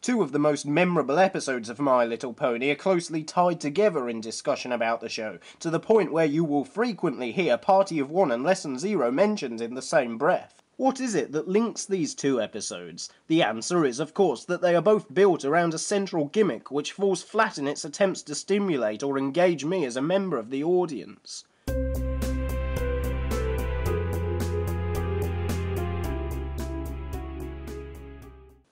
Two of the most memorable episodes of My Little Pony are closely tied together in discussion about the show, to the point where you will frequently hear Party of One and Lesson Zero mentioned in the same breath. What is it that links these two episodes? The answer is, of course, that they are both built around a central gimmick which falls flat in its attempts to stimulate or engage me as a member of the audience.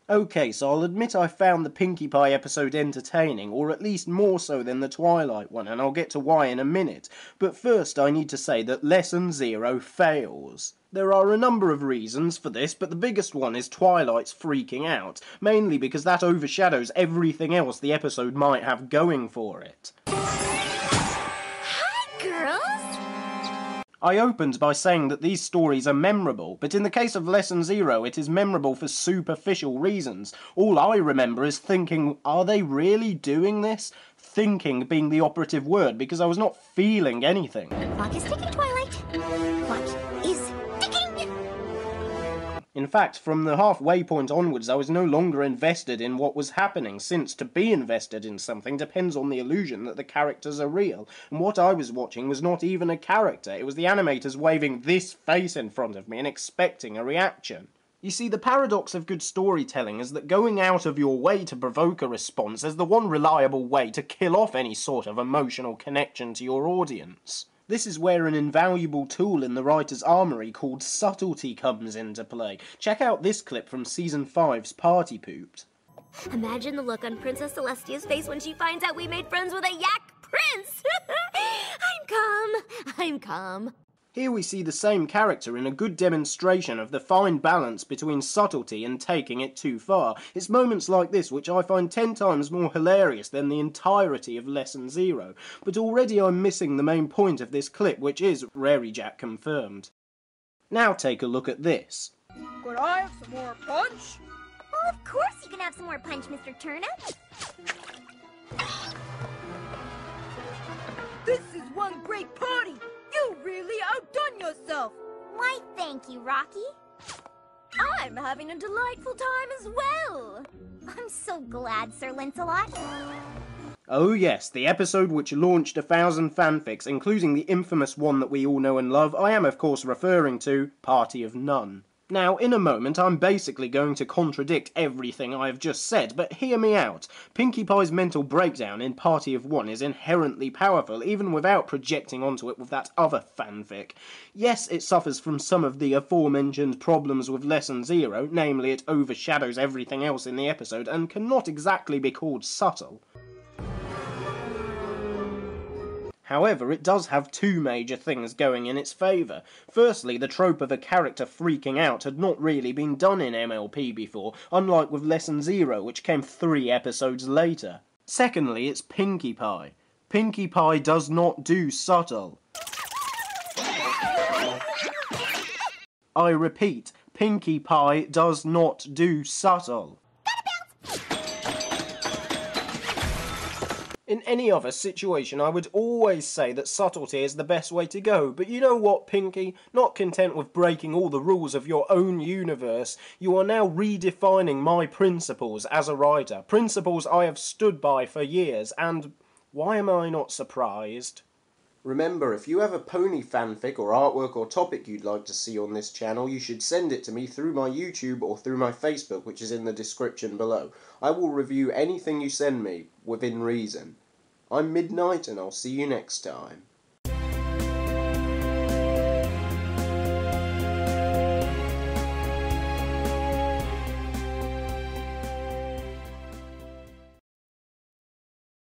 Okay, so I'll admit I found the Pinkie Pie episode entertaining, or at least more so than the Twilight one, and I'll get to why in a minute. But first I need to say that Lesson Zero fails. There are a number of reasons for this, but the biggest one is Twilight's freaking out, mainly because that overshadows everything else the episode might have going for it. Hi, girls! I opened by saying that these stories are memorable, but in the case of Lesson Zero it is memorable for superficial reasons. All I remember is thinking, are they really doing this? Thinking being the operative word, because I was not feeling anything. Clock is ticking, Twilight. Clock is ticking! In fact, from the halfway point onwards I was no longer invested in what was happening, since to be invested in something depends on the illusion that the characters are real, and what I was watching was not even a character, it was the animators waving this face in front of me and expecting a reaction. You see, the paradox of good storytelling is that going out of your way to provoke a response is the one reliable way to kill off any sort of emotional connection to your audience. This is where an invaluable tool in the writer's armoury called Subtlety comes into play. Check out this clip from Season 5's Party Pooped. Imagine the look on Princess Celestia's face when she finds out we made friends with a yak prince! I'm calm. Here we see the same character in a good demonstration of the fine balance between subtlety and taking it too far. It's moments like this which I find 10 times more hilarious than the entirety of Lesson Zero. But already I'm missing the main point of this clip, which is Rary Jack confirmed. Now take a look at this. Could I have some more punch? Well, of course you can have some more punch, Mr. Turnip. This is one great party! You really outdone yourself! Why, thank you, Rocky. I'm having a delightful time as well! I'm so glad, Sir Lancelot. Oh yes, the episode which launched 1,000 fanfics, including the infamous one that we all know and love. I am of course referring to Party of None. Now, in a moment, I'm basically going to contradict everything I have just said, but hear me out. Pinkie Pie's mental breakdown in Party of One is inherently powerful, even without projecting onto it with that other fanfic. Yes, it suffers from some of the aforementioned problems with Lesson Zero, namely it overshadows everything else in the episode and cannot exactly be called subtle. However, it does have two major things going in its favour. Firstly, the trope of a character freaking out had not really been done in MLP before, unlike with Lesson Zero, which came 3 episodes later. Secondly, it's Pinkie Pie. Pinkie Pie does not do subtle. I repeat, Pinkie Pie does not do subtle. In any other situation, I would always say that subtlety is the best way to go, but you know what, Pinkie? Not content with breaking all the rules of your own universe, you are now redefining my principles as a writer, principles I have stood by for years, and why am I not surprised? Remember, if you have a pony fanfic or artwork or topic you'd like to see on this channel, you should send it to me through my YouTube or through my Facebook, which is in the description below. I will review anything you send me, within reason. I'm Midnight, and I'll see you next time.